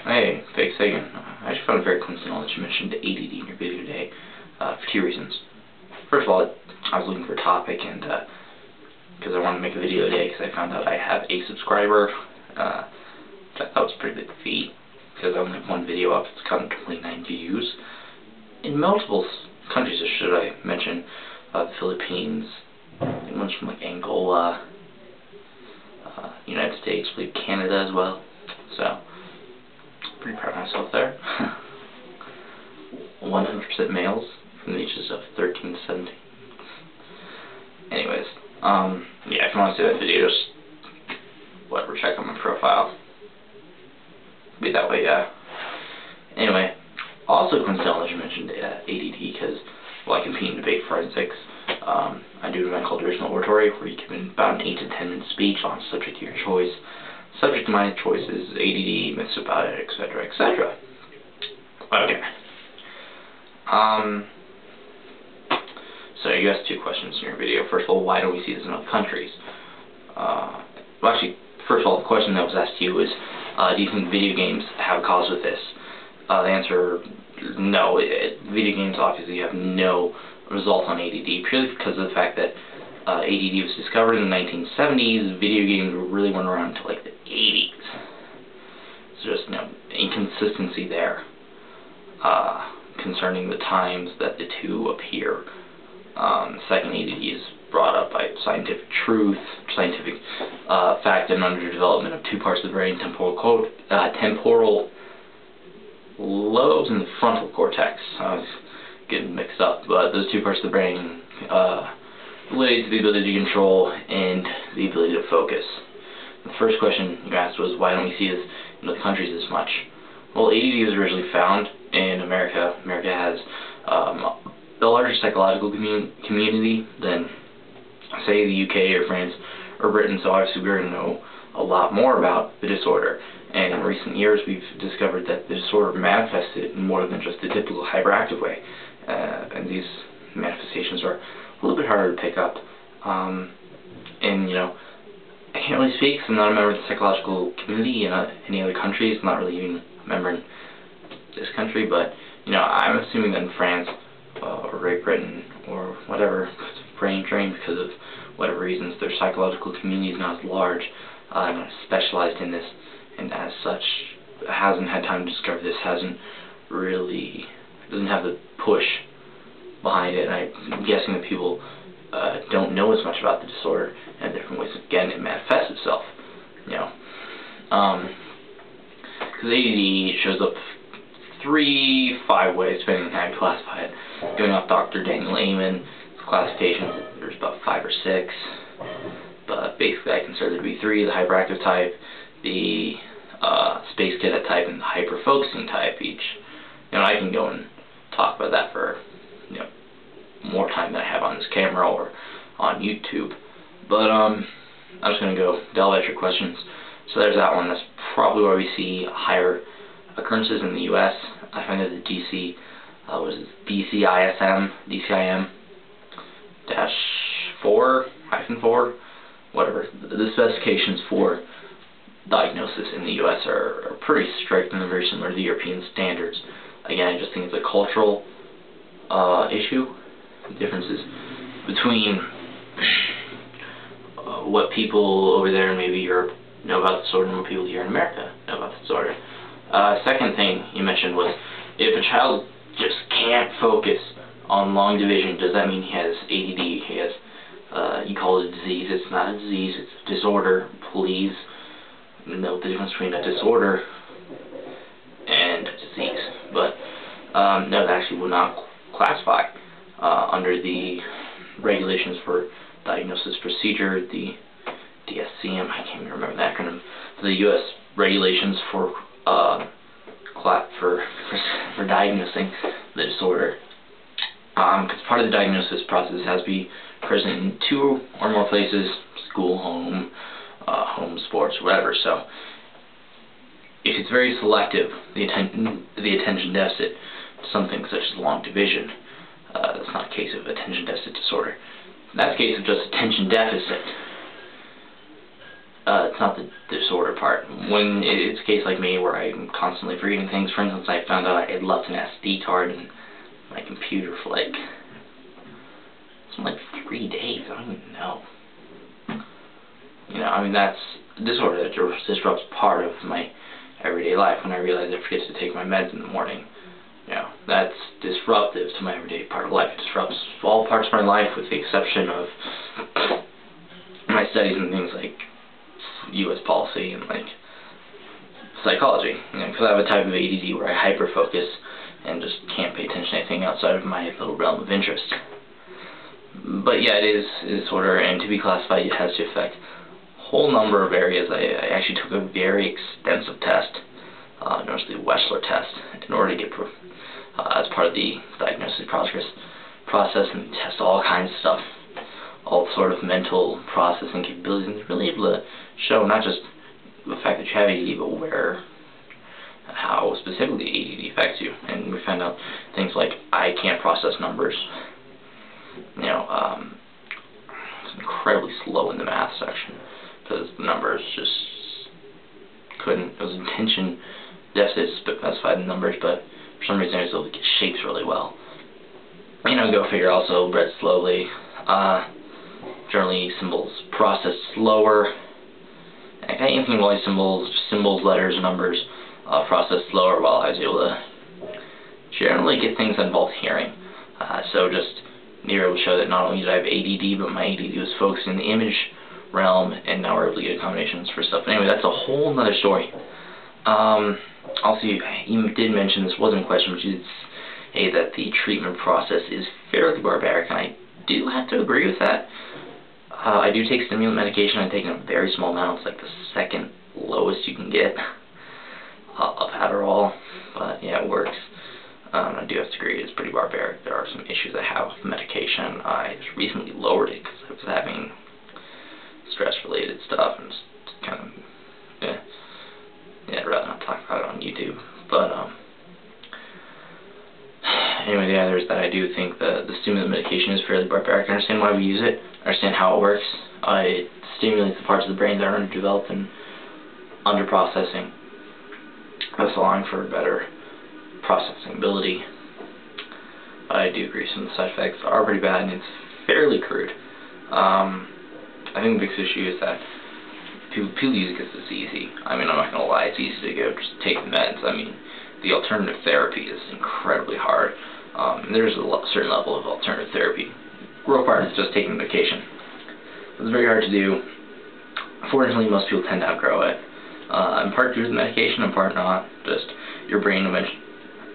Hey, fakesagan. I just found it very coincidental that you mentioned ADD in your video today for two reasons. First of all, I was looking for a topic, and because I wanted to make a video today, because I found out I have a subscriber, which I thought was a pretty big feat, because I only have one video up. It's gotten 29 views in multiple countries. Should I mention the Philippines? I think one's from like Angola, United States, I believe Canada as well. So pretty proud of myself there. 100% males from the ages of 13 to 17. Anyways, yeah, if you want to see that video, just whatever, check out my profile. Be that way, yeah. Anyway, also coincidental that you mentioned ADD, because I compete in debate forensics. I do an event called Original Oratory, where you give about an 8 to 10 minute speech on a subject of your choice. Subject to my choices, ADD, myths about it, etc., etc. Okay. So you asked two questions in your video. First of all, why don't we see this in other countries? Well, actually, first of all, the question that was asked to you was, do you think video games have a cause with this? The answer, no. Video games obviously have no result on ADD, purely because of the fact that ADD was discovered in the 1970s. Video games really weren't around until like the 80s. So just inconsistency there concerning the times that the two appear. Second, ADD is brought up by scientific truth, scientific fact, and underdevelopment of two parts of the brain, temporal lobes and the frontal cortex. I was getting mixed up, but those two parts of the brain related to the ability to control and the ability to focus. The first question you asked was, why don't we see this in other countries as much? Well, ADD was originally found in America. America has a larger psychological community than, say, the UK or France or Britain, so obviously we're going to know a lot more about the disorder. And in recent years, we've discovered that the disorder manifested in more than just the typical hyperactive way. And these manifestations are a little bit harder to pick up. And, I can't really speak, because I'm not a member of the psychological community in any other countries. I'm not really even a member in this country, but, I'm assuming that in France or Great Britain or whatever, because of brain drain, because of whatever reasons, their psychological community is not as large, not specialized in this, and as such hasn't had time to discover this, doesn't have the push behind it. And I'm guessing that people don't know as much about the disorder and different ways, again, it manifests itself, because ADD shows up 3-5 ways, depending on how you classify it. Going off Dr. Daniel Amen's classifications, there's about 5 or 6, but basically I consider there to be 3: the hyperactive type, the space cadet type, and the hyper-focusing type. Each, I can go and talk about that for more time than I have on this camera or on YouTube, but I'm just going to go delve at your questions. So there's that one. That's probably where we see higher occurrences in the U.S. I find that the DCIM-4, whatever, the specifications for diagnosis in the U.S. are pretty strict, and they're very similar to the European standards. Again, I just think it's a cultural issue. The differences between what people over there in maybe Europe know about the disorder and what people here in America know about the disorder. Second thing you mentioned was, if a child just can't focus on long division, does that mean he has ADD? He has, you call it a disease. It's not a disease, it's a disorder. Please note the difference between a disorder and a disease. But no, that actually would not classify under the regulations for diagnosis procedure, the DSCM, I can't even remember the acronym, the U.S. regulations for diagnosing the disorder. Because part of the diagnosis process has to be present in 2 or more places: school, home, home, sports, whatever. So if it's very selective, the attention deficit, something such as long division, that's not a case of attention deficit disorder. That's a case of just attention deficit. it's not the disorder part. When it's a case like me where I'm constantly forgetting things, for instance, I found out I had left an SD card in my computer for like 3 days. I don't even know. You know, I mean, that's a disorder that disrupts part of my everyday life. When I realize I forget to take my meds in the morning, you know, that's disruptive to my everyday part of life. It disrupts all parts of my life with the exception of my studies and things like U.S. policy and like psychology. You know, because I have a type of ADD where I hyper-focus and just can't pay attention to anything outside of my little realm of interest. But yeah, it is a disorder, and to be classified, it has to affect a whole number of areas. I actually took a very extensive test, known as the Wechsler test, in order to get as part of the diagnosis process, and test all kinds of stuff, all sort of mental processing capabilities, and really able to show not just the fact that you have ADD, but how specifically ADD affects you. And we found out things like I can't process numbers. You know, it's incredibly slow in the math section because the numbers just couldn't. It was attention deficit specified in numbers, but for some reason I was able to get shapes really well. You know, go figure. Also read slowly. Generally, symbols process slower. Anything involving symbols, letters, numbers, process slower. While I was able to generally get things that involved hearing. So just near able to show that not only did I have ADD, but my ADD was focused in the image realm, and now we're able to get accommodations for stuff. Anyway, that's a whole nother story. Also, you did mention, this wasn't a question, but you did say that the treatment process is fairly barbaric, and I do have to agree with that. I do take stimulant medication. I take a very small amount. It's like the second lowest you can get of Adderall, but yeah, it works. I do have to agree, it's pretty barbaric. There are some issues I have with medication. I just recently lowered it because I was having stress-related stuff, and just kind of, I'd rather not talk about it on YouTube. But anyway, yeah, there's that. I do think the stimulant medication is fairly barbaric. I understand why we use it. I understand how it works. It stimulates the parts of the brain that are underdeveloped and under-processing, thus allowing for better processing ability. I do agree some of the side effects are pretty bad, and it's fairly crude. I think the biggest issue is that people use it because it's easy. I mean, I'm not going to lie, it's easy to go just take the meds. I mean, the alternative therapy is incredibly hard. There's a certain level of alternative therapy. The real part is just taking the medication. It's very hard to do. Fortunately, most people tend to outgrow it. In part due to the medication, in part not. Just your brain eventually,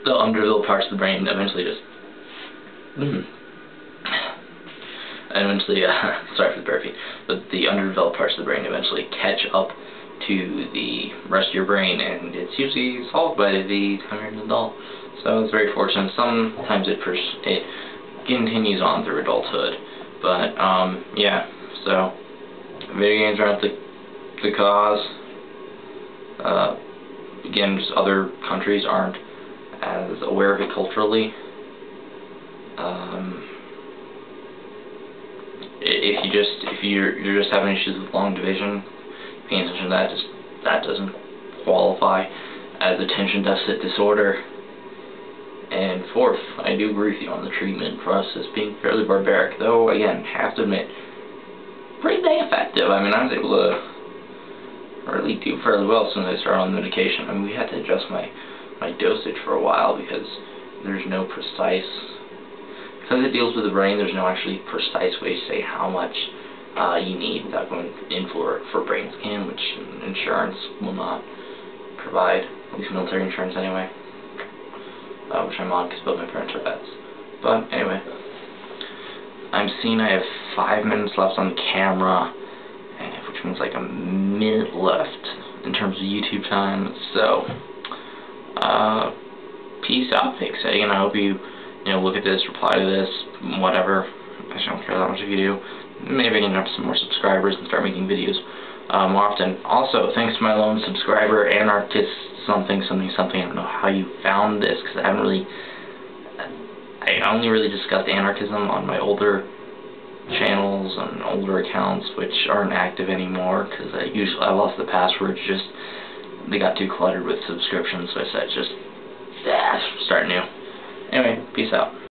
the underdeveloped parts of the brain eventually just sorry for the burping, but the underdeveloped parts of the brain eventually catch up to the rest of your brain, and it's usually solved by the time you're an adult. So it's very fortunate. Sometimes it continues on through adulthood, but yeah. So video games aren't the cause. Again, just other countries aren't as aware of it culturally. If you're just having issues with long division, paying attention to that doesn't qualify as attention deficit disorder. And fourth, I do agree with you on the treatment process being fairly barbaric, though again, have to admit, pretty dang effective. I mean, I was able to really do fairly well as soon as I started on the medication. I mean, we had to adjust my dosage for a while because there's no precise, because it deals with the brain, there's no actually precise way to say how much you need without going in for brain scan, which insurance will not provide, at least military insurance anyway, which I'm on because both my parents are vets. But anyway, I'm seeing I have 5 minutes left on the camera, which means like a minute left in terms of YouTube time. So peace out, fakesagan. I hope you look at this, reply to this, whatever. I just don't care that much if you do. Maybe I can get up some more subscribers and start making videos more often. Also, thanks to my lone subscriber, Anarchist something. I don't know how you found this because I only really discussed anarchism on my older channels on older accounts which aren't active anymore because I lost the passwords. Just they got too cluttered with subscriptions, so I said just start new. Anyway, peace out.